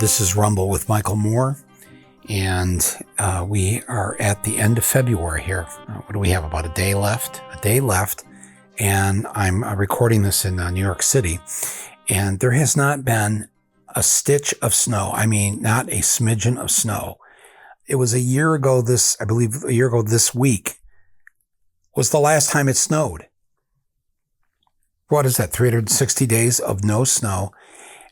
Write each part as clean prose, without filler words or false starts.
This is Rumble with Michael Moore, and we are at the end of February here. What do we have? About a day left, and I'm recording this in New York City, and there has not been a stitch of snow. I mean, not a smidgen of snow. It was a year ago this week was the last time it snowed. What is that, 360 days of no snow?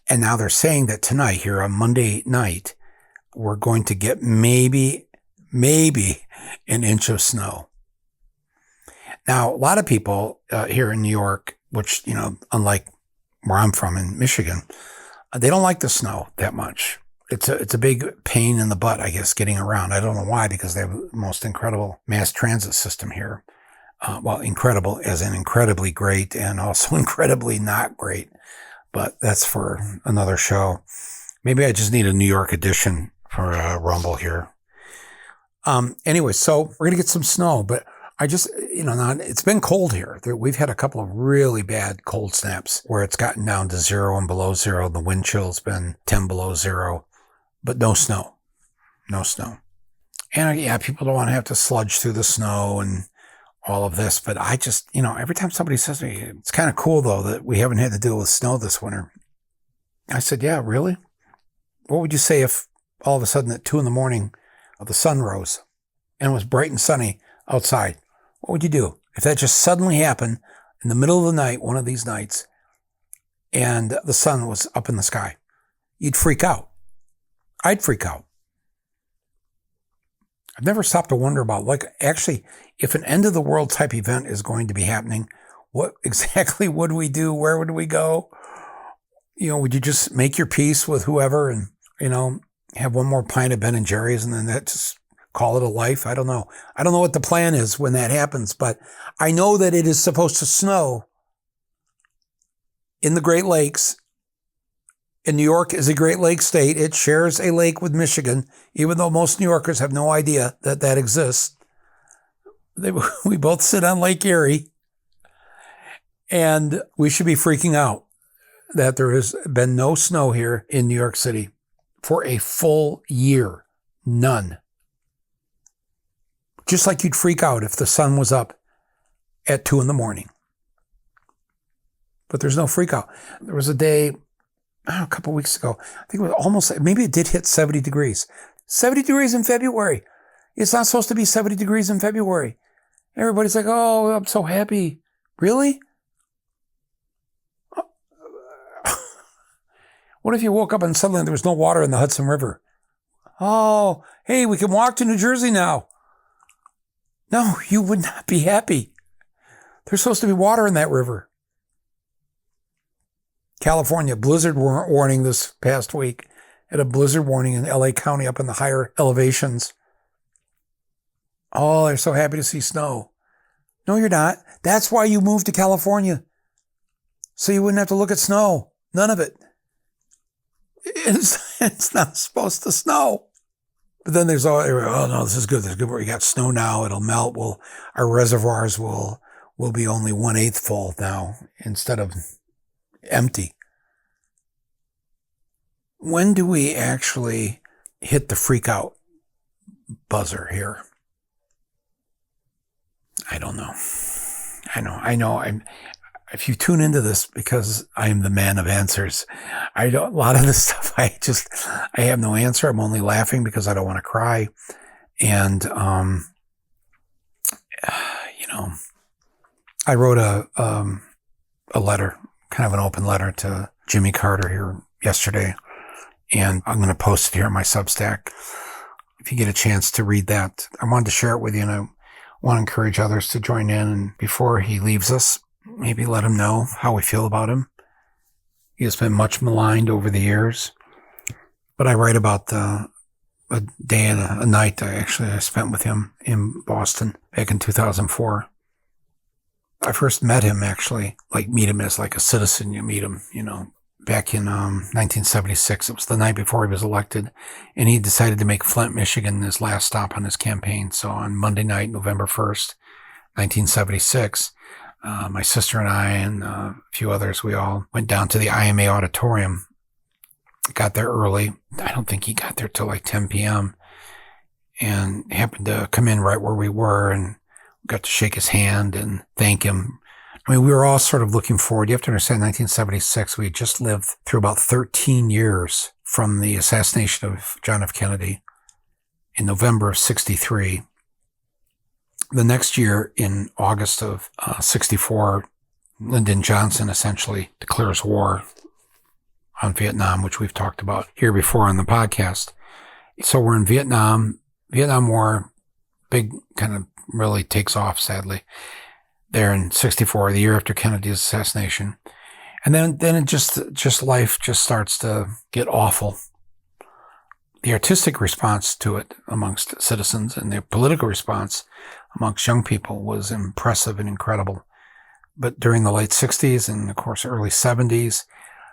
And now they're saying that tonight, here on Monday night, we're going to get maybe an inch of snow. Now, a lot of people here in New York, which, unlike where I'm from in Michigan, they don't like the snow that much. It's a big pain in the butt, I guess, getting around. I don't know why, because they have the most incredible mass transit system here. Well, incredible as in incredibly great and also incredibly not great. But that's for another show. Maybe I just need a New York edition for Rumble here. Anyway, so we're going to get some snow, but I just, it's been cold here. We've had a couple of really bad cold snaps where it's gotten down to 0 and below 0. The wind chill's been 10 below 0, but no snow. And yeah, people don't want to have to sludge through the snow and all of this, but I just, every time somebody says to me, it's kind of cool though that we haven't had to deal with snow this winter. I said, yeah, really? What would you say if all of a sudden at 2 a.m, the sun rose and it was bright and sunny outside? What would you do if that just suddenly happened in the middle of the night, one of these nights, and the sun was up in the sky? You'd freak out. I'd freak out. I've never stopped to wonder about, actually, if an end of the world type event is going to be happening, what exactly would we do? Where would we go? Would you just make your peace with whoever and, have one more pint of Ben and Jerry's and then that just call it a life? I don't know. I don't know what the plan is when that happens, but I know that it is supposed to snow in the Great Lakes. And New York is a Great Lakes state. It shares a lake with Michigan, even though most New Yorkers have no idea that that exists. We both sit on Lake Erie, and we should be freaking out that there has been no snow here in New York City for a full year. None. Just like you'd freak out if the sun was up at 2 a.m. But there's no freak out. There was a day a couple of weeks ago, I think it was maybe it did hit 70 degrees. 70 degrees in February. It's not supposed to be 70 degrees in February. Everybody's like, oh, I'm so happy. Really? What if you woke up and suddenly there was no water in the Hudson River? Oh, hey, we can walk to New Jersey now. No, you would not be happy. There's supposed to be water in that river. California, blizzard warning this past week. Had a blizzard warning in LA County up in the higher elevations. Oh, they're so happy to see snow. No, you're not. That's why you moved to California. So you wouldn't have to look at snow. None of it. It's not supposed to snow. But then there's oh no, this is good. This is good. We got snow now. It'll melt. Our reservoirs will be only 1/8 full now instead of empty. When do we actually hit the freak out buzzer here? I don't know. I know. If you tune into this because I am the man of answers, a lot of this stuff, I have no answer. I'm only laughing because I don't want to cry. And, I wrote a letter, kind of an open letter to Jimmy Carter here yesterday, and I'm going to post it here on my Substack. If you get a chance to read that, I wanted to share it with you, and I want to encourage others to join in. And before he leaves us, maybe let him know how we feel about him. He has been much maligned over the years, but I write about a day and a night I spent with him in Boston back in 2004. I first met him meet him as like a citizen. You meet him, back in 1976. It was the night before he was elected, and he decided to make Flint, Michigan his last stop on his campaign. So on Monday night, November 1st, 1976, my sister and I and a few others, we all went down to the IMA auditorium got there early. I don't think he got there till like 10 p.m. and happened to come in right where we were and got to shake his hand and thank him. I mean, we were all sort of looking forward. You have to understand, 1976, we had just lived through about 13 years from the assassination of John F. Kennedy in November of 63. The next year, in August of 64, Lyndon Johnson essentially declares war on Vietnam, which we've talked about here before on the podcast. So we're in Vietnam War, big kind of really takes off, sadly, there in 64, the year after Kennedy's assassination. And then it just life just starts to get awful. The artistic response to it amongst citizens and the political response amongst young people was impressive and incredible. But during the late 60s and, of course, early 70s,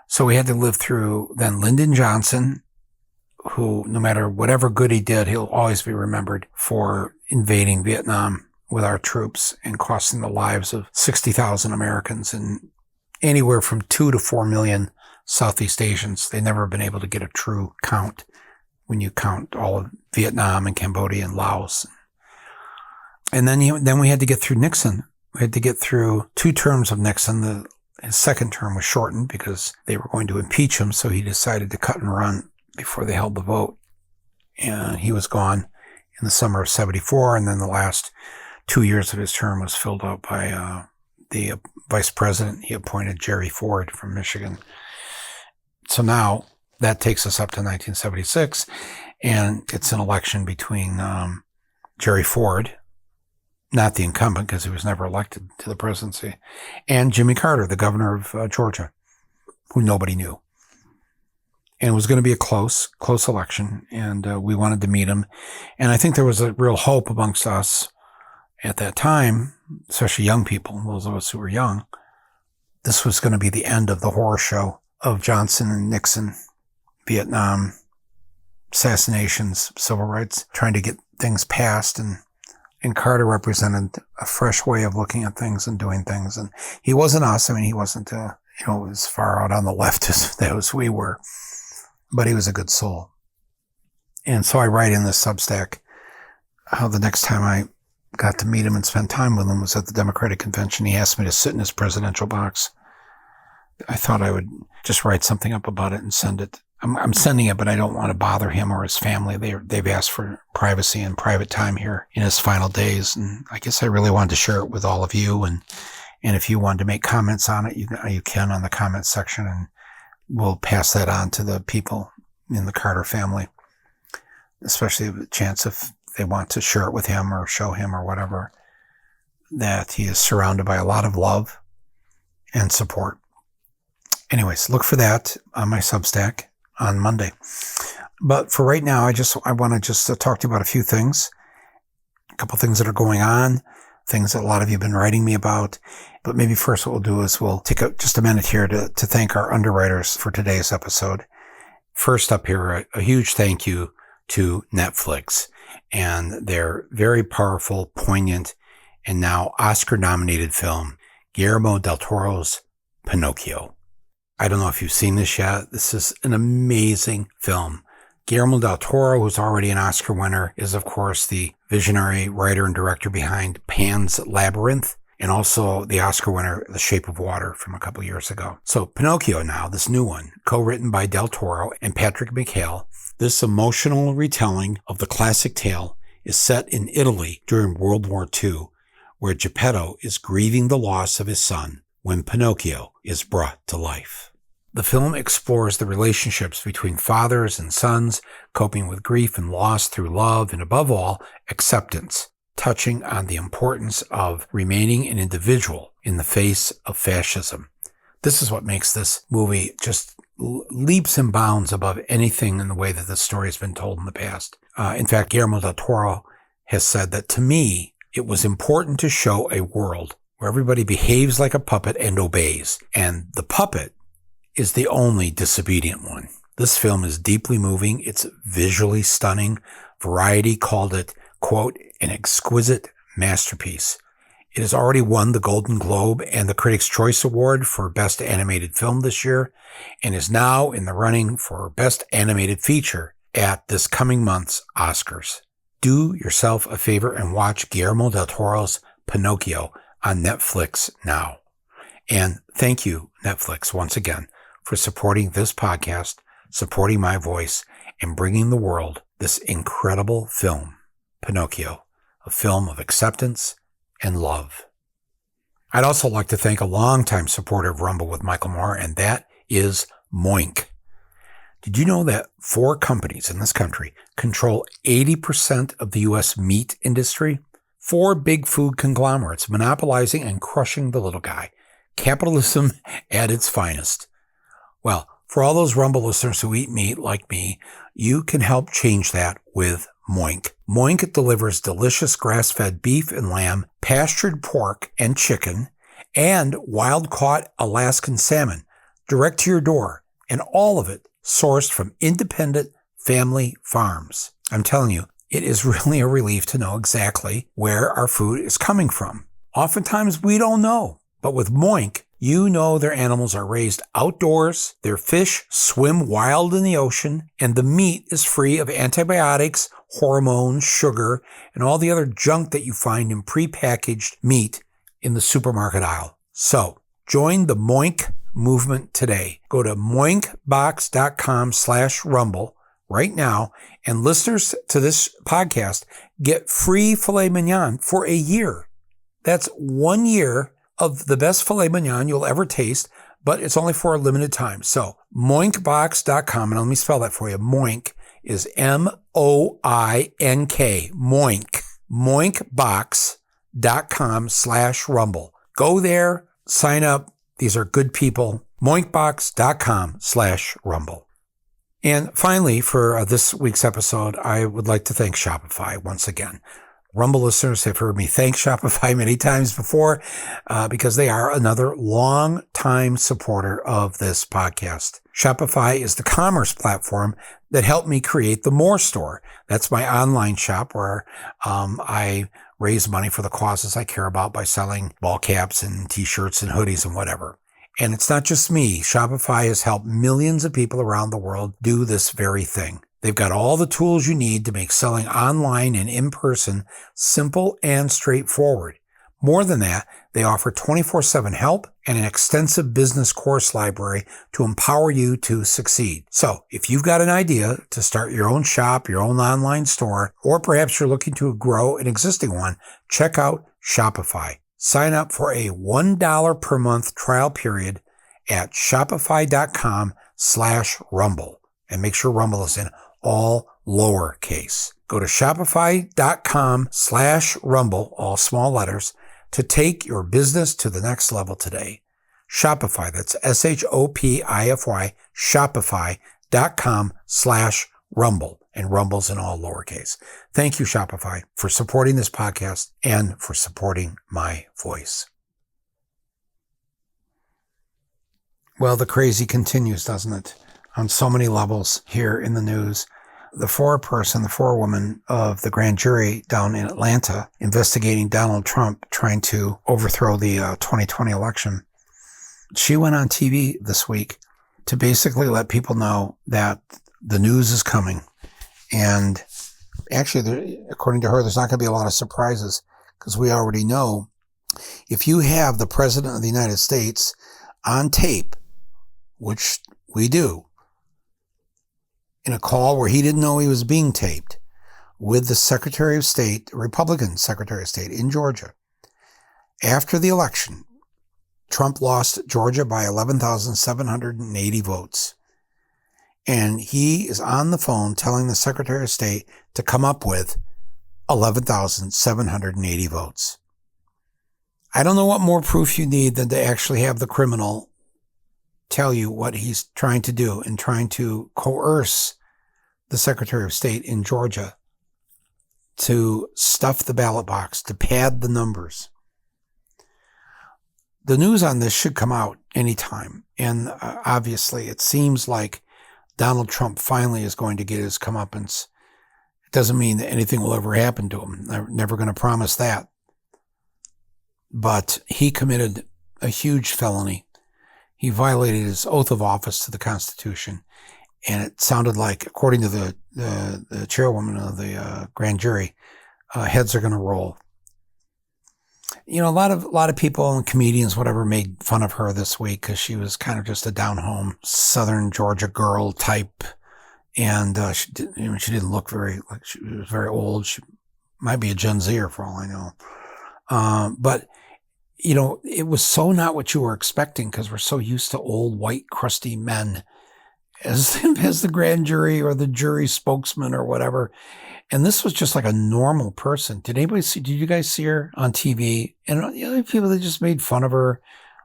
so we had to live through then Lyndon Johnson, who, no matter whatever good he did, he'll always be remembered for invading Vietnam with our troops and costing the lives of 60,000 Americans and anywhere from 2 to 4 million Southeast Asians. They've never been able to get a true count when you count all of Vietnam and Cambodia and Laos. And then we had to get through Nixon. We had to get through 2 terms of Nixon. His second term was shortened because they were going to impeach him, so he decided to cut and run before they held the vote. And he was gone in the summer of 74, and then the last 2 years of his term was filled out by the vice president. He appointed Jerry Ford from Michigan. So now that takes us up to 1976, and it's an election between Jerry Ford, not the incumbent because he was never elected to the presidency, and Jimmy Carter, the governor of Georgia, who nobody knew. And it was going to be a close election, and we wanted to meet him. And I think there was a real hope amongst us at that time, especially young people, those of us who were young. This was going to be the end of the horror show of Johnson and Nixon, Vietnam, assassinations, civil rights, trying to get things passed. And Carter represented a fresh way of looking at things and doing things. And he wasn't us. I mean, he wasn't, as far out on the left as we were. But he was a good soul. And so I write in this Substack how the next time I got to meet him and spend time with him was at the Democratic Convention. He asked me to sit in his presidential box. I thought I would just write something up about it and send it. I'm sending it, but I don't want to bother him or his family. They've asked for privacy and private time here in his final days. And I guess I really wanted to share it with all of you. And if you wanted to make comments on it, you can on the comment section, and we'll pass that on to the people in the Carter family, especially the chance if they want to share it with him or show him or whatever, that he is surrounded by a lot of love and support. Anyways, look for that on my Substack on Monday. But for right now, I want to just talk to you about a few things, a couple things that are going on, things that a lot of you have been writing me about. But maybe first what we'll do is we'll take just a minute here to thank our underwriters for today's episode. First up here, a huge thank you to Netflix and their very powerful, poignant, and now Oscar-nominated film, Guillermo del Toro's Pinocchio. I don't know if you've seen this yet. This is an amazing film. Guillermo del Toro, who's already an Oscar winner, is, of course, the visionary writer and director behind Pan's Labyrinth, and also the Oscar winner, The Shape of Water, from a couple years ago. So Pinocchio now, this new one, co-written by Del Toro and Patrick McHale. This emotional retelling of the classic tale is set in Italy during World War II, where Geppetto is grieving the loss of his son when Pinocchio is brought to life. The film explores the relationships between fathers and sons, coping with grief and loss through love, and above all, acceptance, touching on the importance of remaining an individual in the face of fascism. This is what makes this movie just leaps and bounds above anything in the way that the story has been told in the past. In fact, Guillermo del Toro has said that, to me, it was important to show a world where everybody behaves like a puppet and obeys, and the puppet is the only disobedient one. This film is deeply moving. It's visually stunning. Variety called it, quote, an exquisite masterpiece. It has already won the Golden Globe and the Critics' Choice Award for Best Animated Film this year, and is now in the running for Best Animated Feature at this coming month's Oscars. Do yourself a favor and watch Guillermo del Toro's Pinocchio on Netflix now. And thank you, Netflix, once again, for supporting this podcast, supporting my voice, and bringing the world this incredible film, Pinocchio, a film of acceptance and love. I'd also like to thank a longtime supporter of Rumble with Michael Moore, and that is Moink. Did you know that 4 companies in this country control 80% of the U.S. meat industry? 4 big food conglomerates monopolizing and crushing the little guy. Capitalism at its finest. Well, for all those Rumble listeners who eat meat like me, you can help change that with Moink. Moink delivers delicious grass-fed beef and lamb, pastured pork and chicken, and wild-caught Alaskan salmon direct to your door, and all of it sourced from independent family farms. I'm telling you, it is really a relief to know exactly where our food is coming from. Oftentimes we don't know, but with Moink, you know their animals are raised outdoors, their fish swim wild in the ocean, and the meat is free of antibiotics, hormones, sugar, and all the other junk that you find in prepackaged meat in the supermarket aisle. So, join the Moink movement today. Go to moinkbox.com/rumble right now, and listeners to this podcast get free filet mignon for a year. That's 1 year of the best filet mignon you'll ever taste, but it's only for a limited time. So moinkbox.com, and let me spell that for you. Moink is M-O-I-N-K, Moink, moinkbox.com/rumble. Go there, sign up. These are good people. moinkbox.com/rumble. And finally, for this week's episode, I would like to thank Shopify once again. Rumble listeners have heard me thank Shopify many times before because they are another long-time supporter of this podcast. Shopify is the commerce platform that helped me create the More Store. That's my online shop where I raise money for the causes I care about by selling ball caps and t-shirts and hoodies and whatever. And it's not just me. Shopify has helped millions of people around the world do this very thing. They've got all the tools you need to make selling online and in person simple and straightforward. More than that, they offer 24/7 help and an extensive business course library to empower you to succeed. So if you've got an idea to start your own shop, your own online store, or perhaps you're looking to grow an existing one, check out Shopify. Sign up for a $1 per month trial period at shopify.com/rumble. And make sure Rumble is in all lowercase. Go to shopify.com/rumble, all small letters, to take your business to the next level today. Shopify, that's SHOPIFY, shopify.com/rumble, and Rumble's in all lowercase. Thank you, Shopify, for supporting this podcast and for supporting my voice. Well, the crazy continues, doesn't it? On so many levels here in the news. The forewoman of the grand jury down in Atlanta investigating Donald Trump trying to overthrow the 2020 election. She went on TV this week to basically let people know that the news is coming. And actually, according to her, there's not going to be a lot of surprises because we already know if you have the President of the United States on tape, which we do, in a call where he didn't know he was being taped with the Secretary of State, Republican Secretary of State in Georgia. After the election, Trump lost Georgia by 11,780 votes. And he is on the phone telling the Secretary of State to come up with 11,780 votes. I don't know what more proof you need than to actually have the criminal tell you what he's trying to do and trying to coerce the Secretary of State in Georgia to stuff the ballot box, to pad the numbers. The news on this should come out anytime. And obviously it seems like Donald Trump finally is going to get his comeuppance. It doesn't mean that anything will ever happen to him. I'm never going to promise that. but he committed a huge felony. He violated his oath of office to the Constitution. And it sounded like, according to the chairwoman of the grand jury, heads are going to roll. You know, a lot of people and comedians, whatever, made fun of her this week because she was kind of just a down-home Southern Georgia girl type. And she didn't look she was very old. She might be a Gen Zer for all I know. But, you know, it was so not what you were expecting because we're so used to old, white, crusty men as the grand jury or the jury spokesman or whatever. And this was just like a normal person. Did you guys see her on TV? And the other people, they just made fun of her.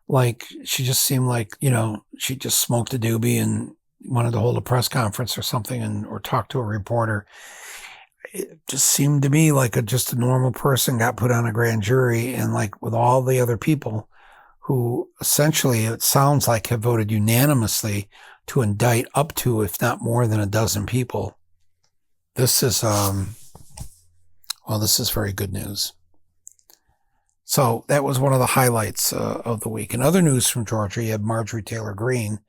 Like, she just seemed like, you know, she just smoked a doobie and wanted to hold a press conference or something or talk to a reporter. It just seemed to me like just a normal person got put on a grand jury, and like with all the other people who essentially, it sounds like, have voted unanimously to indict up to, if not more than, a dozen people. This is, this is very good news. So that was one of the highlights of the week. In other news from Georgia, you had Marjorie Taylor Greene,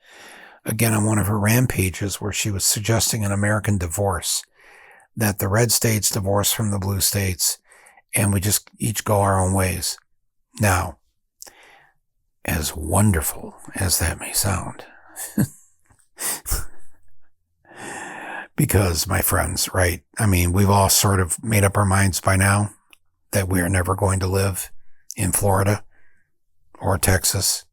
again on one of her rampages, where she was suggesting an American divorce, that the red states divorce from the blue states, and we just each go our own ways. Now, as wonderful as that may sound, because, my friends, right? I mean, we've all sort of made up our minds by now that we are never going to live in Florida or Texas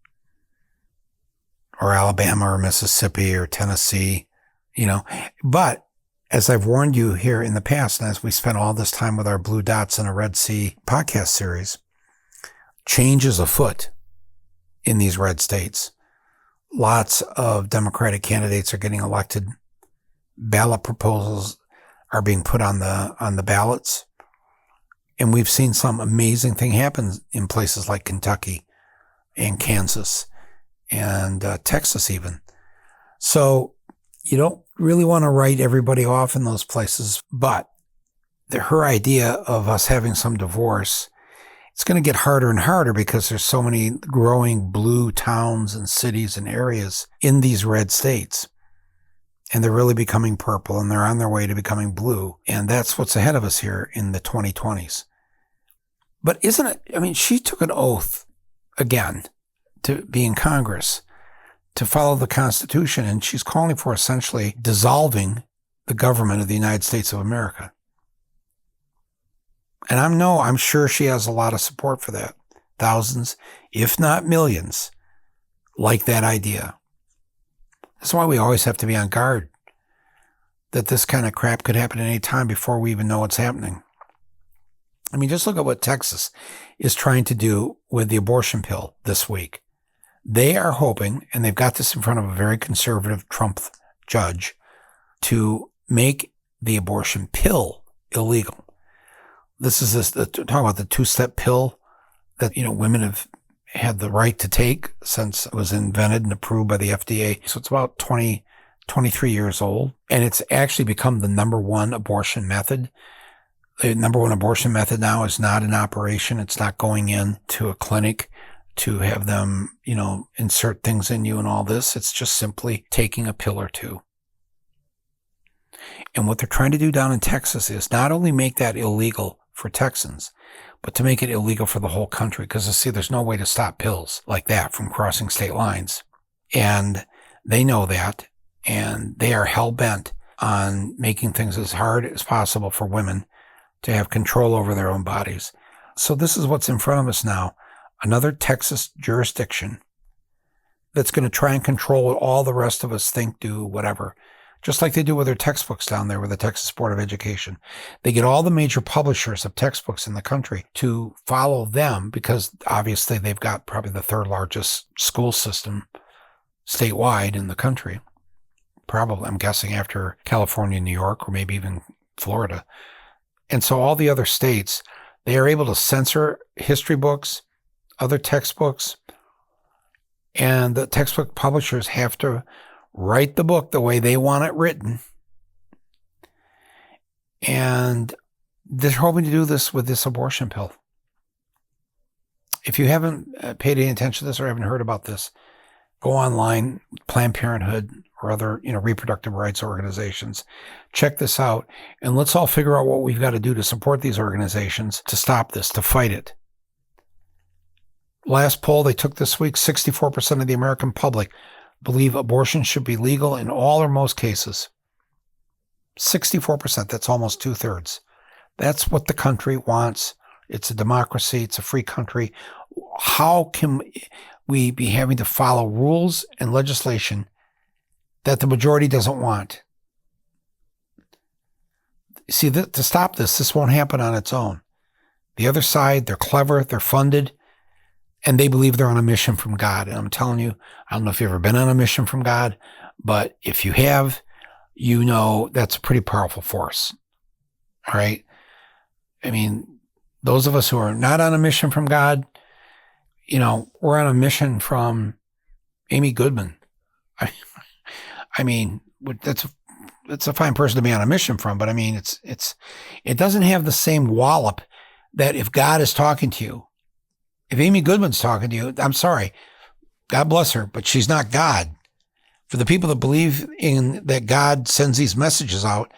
or Alabama or Mississippi or Tennessee, you know. But as I've warned you here in the past, and as we spent all this time with our Blue Dots in a Red Sea podcast series, change is afoot in these red states. Lots of Democratic candidates are getting elected. Ballot proposals are being put on the ballots. And we've seen some amazing thing happen in places like Kentucky and Kansas and Texas even. So you don't really want to write everybody off in those places, but her idea of us having some divorce, it's going to get harder and harder because there's so many growing blue towns and cities and areas in these red states. And they're really becoming purple, and they're on their way to becoming blue. And that's what's ahead of us here in the 2020s. But isn't it, I mean, she took an oath again to be in Congress to follow the Constitution, and she's calling for essentially dissolving the government of the United States of America. And I'm sure she has a lot of support for that. Thousands, if not millions, like that idea. That's why we always have to be on guard that this kind of crap could happen at any time before we even know what's happening. I mean, just look at what Texas is trying to do with the abortion pill this week. They are hoping, and they've got this in front of a very conservative Trump judge, to make the abortion pill illegal. This is talking about the two-step pill that, you know, women have had the right to take since it was invented and approved by the FDA. So it's about 23 years old. And it's actually become the number one abortion method. The number one abortion method now is not in operation. It's not going in to a clinic to have them, you know, insert things in you and all this. It's just simply taking a pill or two. And what they're trying to do down in Texas is not only make that illegal for Texans, but to make it illegal for the whole country. Because, see, there's no way to stop pills like that from crossing state lines. And they know that. And they are hell-bent on making things as hard as possible for women to have control over their own bodies. So this is what's in front of us now. Another Texas jurisdiction that's going to try and control what all the rest of us think, do, whatever. Just like they do with their textbooks down there with the Texas Board of Education. They get all the major publishers of textbooks in the country to follow them because obviously they've got probably the third largest school system statewide in the country. Probably, I'm guessing, after California, New York, or maybe even Florida. And so all the other states, they are able to censor history books, other textbooks, and the textbook publishers have to write the book the way they want it written. And they're hoping to do this with this abortion pill. If you haven't paid any attention to this or haven't heard about this, go online, Planned Parenthood or other, reproductive rights organizations. Check this out, and let's all figure out what we've got to do to support these organizations to stop this, to fight it. Last poll they took this week, 64% of the American public believe abortion should be legal in all or most cases. 64%, that's almost 2/3. That's what the country wants. It's a democracy. It's a free country. How can we be having to follow rules and legislation that the majority doesn't want? See, to stop this won't happen on its own. The other side, they're clever, they're funded, and they believe they're on a mission from God. And I'm telling you, I don't know if you've ever been on a mission from God, but if you have, that's a pretty powerful force. All right? I mean, those of us who are not on a mission from God, we're on a mission from Amy Goodman. I mean, that's a fine person to be on a mission from, but I mean, it doesn't have the same wallop that if God is talking to you, if Amy Goodman's talking to you, I'm sorry, God bless her, but she's not God. For the people that believe in that God sends these messages out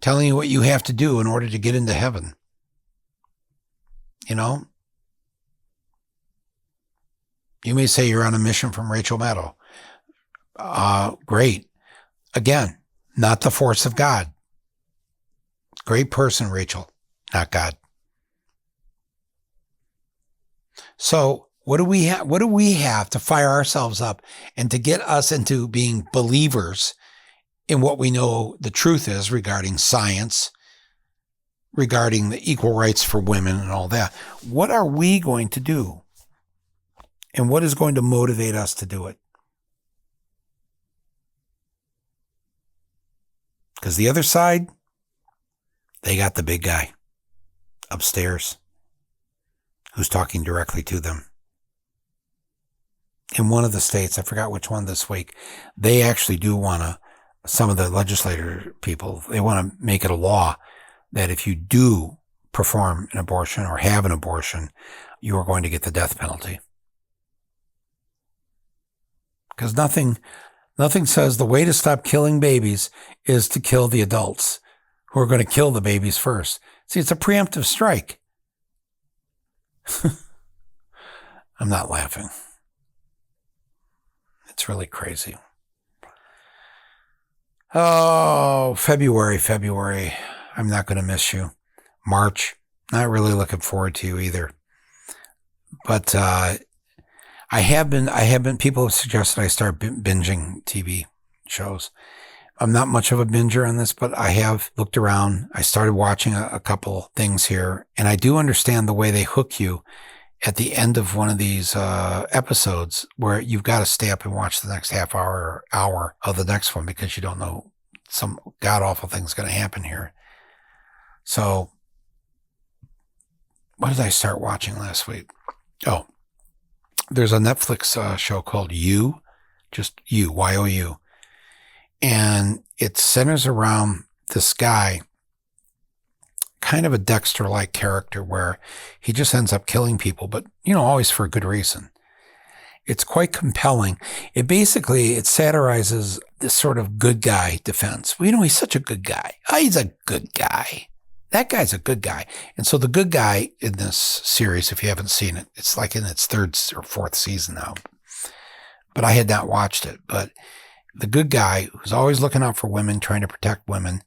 telling you what you have to do in order to get into heaven. You may say you're on a mission from Rachel Maddow. Great. Again, not the force of God. Great person, Rachel, not God. So what do we have? What do we have to fire ourselves up and to get us into being believers in what we know the truth is regarding science, regarding the equal rights for women and all that? What are we going to do? And what is going to motivate us to do it? Because the other side, they got the big guy upstairs who's talking directly to them. In one of the states, I forgot which one this week, they actually do want to, some of the legislator people, they want to make it a law that if you do perform an abortion or have an abortion, you are going to get the death penalty. Because nothing says the way to stop killing babies is to kill the adults who are going to kill the babies first. See, it's a preemptive strike. I'm not laughing. It's really crazy. Oh, February. I'm not going to miss you. March, not really looking forward to you either. But I have been, people have suggested I start binging TV shows. I'm not much of a binger on this, but I have looked around. I started watching a couple things here, and I do understand the way they hook you at the end of one of these episodes where you've got to stay up and watch the next half hour or hour of the next one because you don't know some god-awful thing's going to happen here. So what did I start watching last week? Oh, there's a Netflix show called You, just You, Y-O-U. And it centers around this guy, kind of a Dexter-like character where he just ends up killing people, but, always for a good reason. It's quite compelling. It satirizes this sort of good guy defense. Well, he's such a good guy. Oh, he's a good guy. That guy's a good guy. And so the good guy in this series, if you haven't seen it, it's like in its third or fourth season now. But I had not watched it. But the good guy who's always looking out for women, trying to protect women.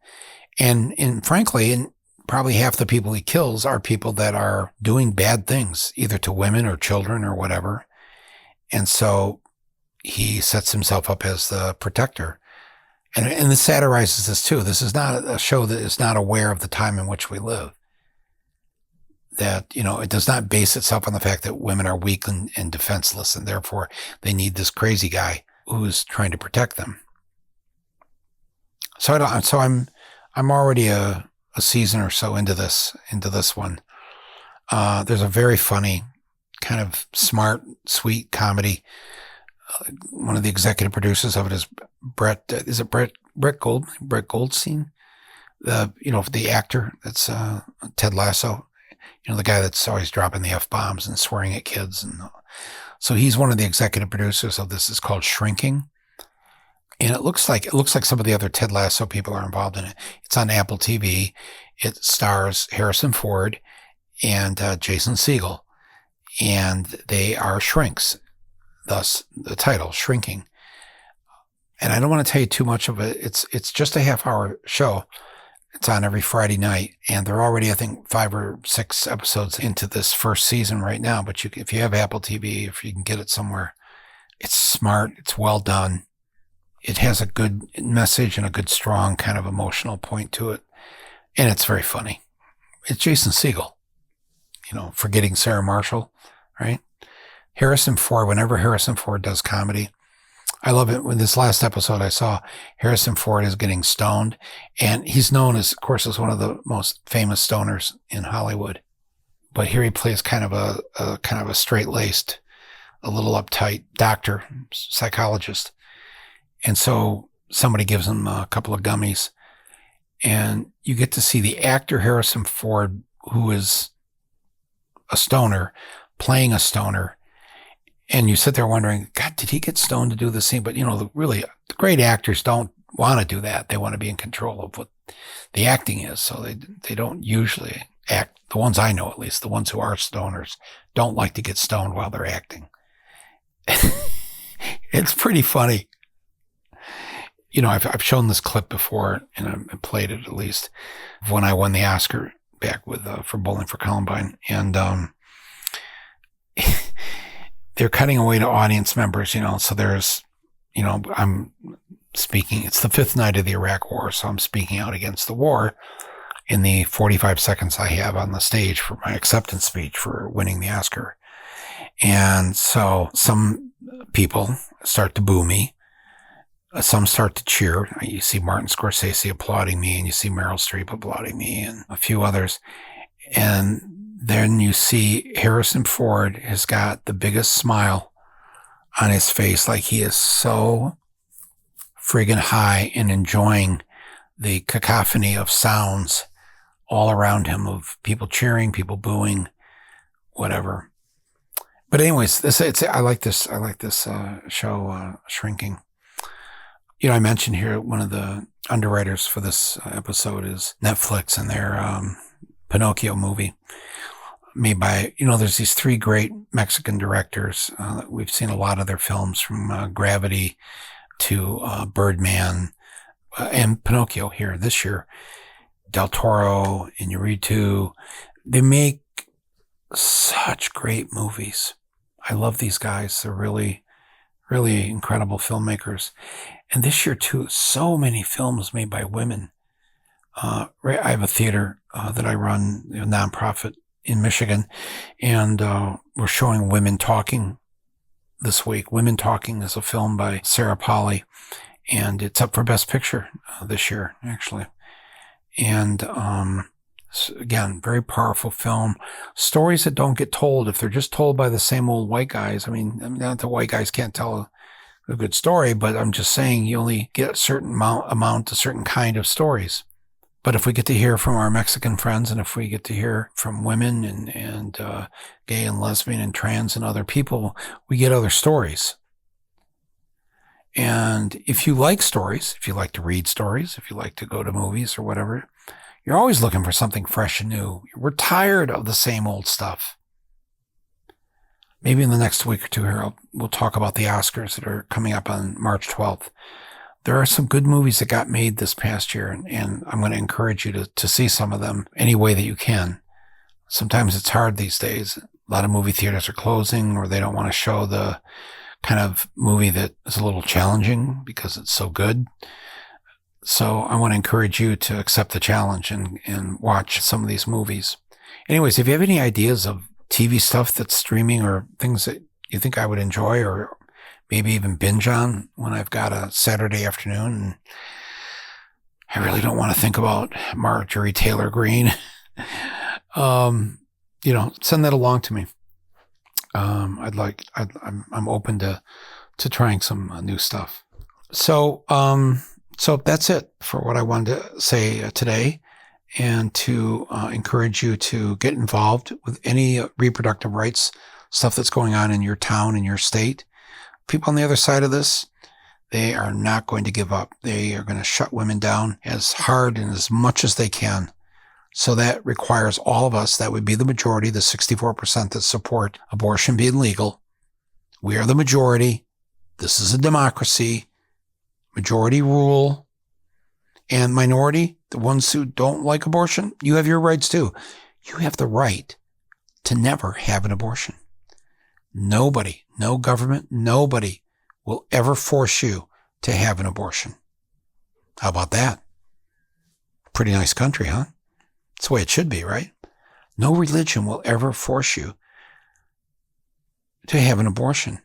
And frankly, probably half the people he kills are people that are doing bad things, either to women or children or whatever. And so he sets himself up as the protector. And this satirizes this too. This is not a show that is not aware of the time in which we live. That, it does not base itself on the fact that women are weak and defenseless, and therefore they need this crazy guy who's trying to protect them. So I'm already a season or so into this one. There's a very funny, kind of smart, sweet comedy. One of the executive producers of it is Brett Goldstein? The actor that's Ted Lasso. the guy that's always dropping the F-bombs and swearing at kids. And so he's one of the executive producers of this. It's called Shrinking. And it looks like some of the other Ted Lasso people are involved in it. It's on Apple TV. It stars Harrison Ford and Jason Segel. And they are shrinks. Thus the title, Shrinking. And I don't want to tell you too much of it. It's just a half-hour show. It's on every Friday night, and they're already, I think, 5 or 6 episodes into this first season right now. But if you have Apple TV, if you can get it somewhere, it's smart. It's well done. It has a good message and a good, strong kind of emotional point to it, and it's very funny. It's Jason Segel, forgetting Sarah Marshall, right? Harrison Ford. Whenever Harrison Ford does comedy, I love it. When this last episode I saw, Harrison Ford is getting stoned, and he's known as, of course, as one of the most famous stoners in Hollywood. But here he plays kind of a straight-laced, a little uptight doctor, psychologist. And so somebody gives him a couple of gummies, and you get to see the actor Harrison Ford, who is a stoner, playing a stoner. And you sit there wondering, God, did he get stoned to do the scene? But, the great actors don't want to do that. They want to be in control of what the acting is. So they don't usually act. The ones I know, at least, the ones who are stoners, don't like to get stoned while they're acting. It's pretty funny. I've shown this clip before, and I played it at least, when I won the Oscar back for Bowling for Columbine. And they're cutting away to audience members, so there's, I'm speaking, it's the 5th night of the Iraq War, so I'm speaking out against the war in the 45 seconds I have on the stage for my acceptance speech for winning the Oscar. And so some people start to boo me. Some start to cheer. You see Martin Scorsese applauding me, and you see Meryl Streep applauding me, and a few others. And then you see Harrison Ford has got the biggest smile on his face, like he is so friggin' high and enjoying the cacophony of sounds all around him, of people cheering, people booing, whatever. But anyways, I like this show, Shrinking. I mentioned here one of the underwriters for this episode is Netflix and their Pinocchio movie made by, there's these 3 great Mexican directors. We've seen a lot of their films, from Gravity to Birdman and Pinocchio here this year. Del Toro, Iñárritu. They make such great movies. I love these guys. They're really, really incredible filmmakers. And this year, too, so many films made by women. I have a theater that I run, a nonprofit in Michigan, and we're showing Women Talking this week. Women Talking is a film by Sarah Polley, and it's up for Best Picture this year, actually. And again, very powerful film. Stories that don't get told if they're just told by the same old white guys. I mean, not that white guys can't tell a good story, but I'm just saying you only get a certain amount, a certain kind of stories. But if we get to hear from our Mexican friends, and if we get to hear from women and gay and lesbian and trans and other people, we get other stories. And if you like stories, if you like to read stories, if you like to go to movies or whatever, you're always looking for something fresh and new. We're tired of the same old stuff. Maybe in the next week or two here, we'll talk about the Oscars that are coming up on March 12th. There are some good movies that got made this past year, and I'm going to encourage you to see some of them any way that you can. Sometimes it's hard these days. A lot of movie theaters are closing, or they don't want to show the kind of movie that is a little challenging because it's so good. So I want to encourage you to accept the challenge and watch some of these movies. Anyways, if you have any ideas of TV stuff that's streaming or things that you think I would enjoy, or maybe even binge on when I've got a Saturday afternoon and I really don't want to think about Marjorie Taylor Greene, send that along to me. I'm open to trying some new stuff. So that's it for what I wanted to say today. and to encourage you to get involved with any reproductive rights stuff that's going on in your town, in your state. People on the other side of this, they are not going to give up. They are going to shut women down as hard and as much as they can. So that requires all of us, that would be the majority, the 64% that support abortion being legal. We are the majority. This is a democracy. Majority rule. And minority, the ones who don't like abortion, you have your rights too. You have the right to never have an abortion. Nobody, no government, nobody will ever force you to have an abortion. How about that? Pretty nice country, huh? It's the way it should be, right? No religion will ever force you to have an abortion.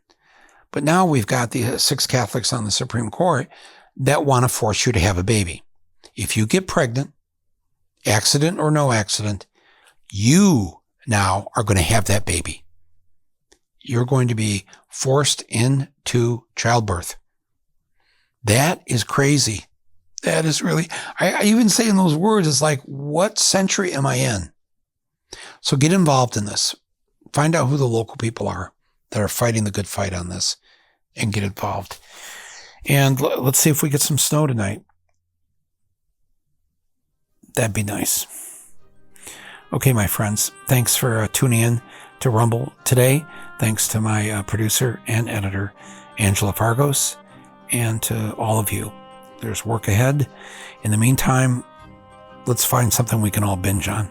But now we've got the 6 Catholics on the Supreme Court that want to force you to have a baby. If you get pregnant, accident or no accident, you now are going to have that baby. You're going to be forced into childbirth. That is crazy. That is really, I even say in those words, it's like, what century am I in? So get involved in this. Find out who the local people are that are fighting the good fight on this and get involved. And let's see if we get some snow tonight. That'd be nice. Okay, my friends, thanks for tuning in to Rumble today. Thanks to my producer and editor, Angela Fargos, and to all of you. There's work ahead. In the meantime, let's find something we can all binge on.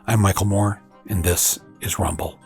I'm Michael Moore, and this is Rumble.